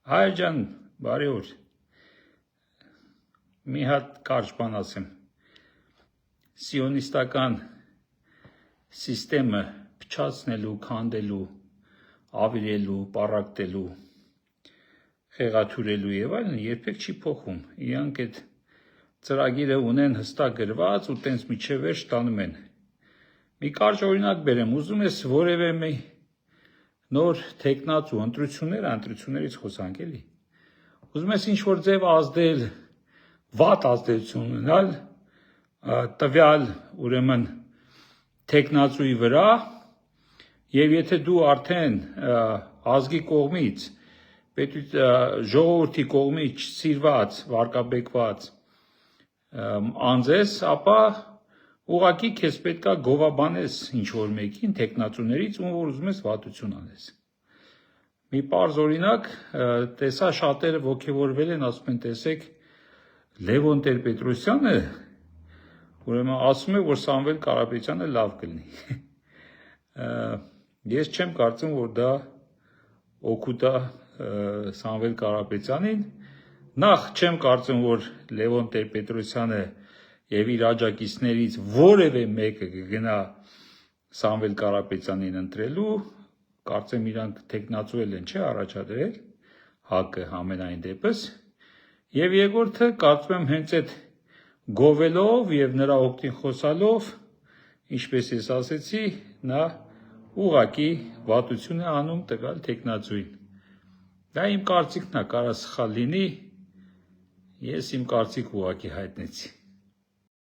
Հայր ջան, բարի օր։ Մի հատ կարճ բան ասեմ։ Սիոնիստական սիստեմը փչացնելու, քանդելու, ավիրելու, պառակտելու, խեղաթյուրելու եւ այլն երբեք չի փոխում։ Իրանք այդ ծրագիրը ունեն հստակ գրված ու տենց միջև վերջ տանում են։ Մի կարճ օրինակ բերեմ, ուզում ես որևէ մի նոր տեխնացու ընտրություններից խոսանք էլի։ Ուզում ես ինչ-որ ձև ազդել, վատ ազդեցություն ունենալ տվյալ ուրեմն տեխնացուի վրա, եւ եթե դու արդեն ազգի կողմից, ժողովրդի կողմից սիրված, վարկաբեկված անձ ես, ապա ուղղակի քեզ պետքա գովաբանես ինչ-որ մեկին տեխնացուներից, ում որ ուզում ես վատություն անես։ Մի պարզ օրինակ, տեսա շատերը ոգևորվել են, ասում են, տեսեք, Լևոն Տեր-Պետրոսյանը, ուրեմն ասում է, որ Սամվել Կարապետյանը լավ կլինի։ Ես չեմ կարծում, որ դա օգուտ է Սամվել Կարապետյանին, նախ չեմ կարծում, որ Լևոն Տեր-Պետրոսյանը եւ իր աջակիցներից որևէ մեկը կգնա Սամվել Կարապետյանին ընտրելու, կարծեմ իրանք տեխնացու են, չէ, առաջադրել, ՀԱԿ-ը համենայն դեպս, եւ երկրորդը կարծում եմ հենց այդ գովելով եւ նրա օգտին խոսալով, ինչպես ես ասեցի, նա ուղղակի վատություն է անում տվյալ տեխնացուին։ Դա իմ կարծիքն է, կարա սխալ լինի, ես իմ կարծիքը ուղղակի հայտնեցի։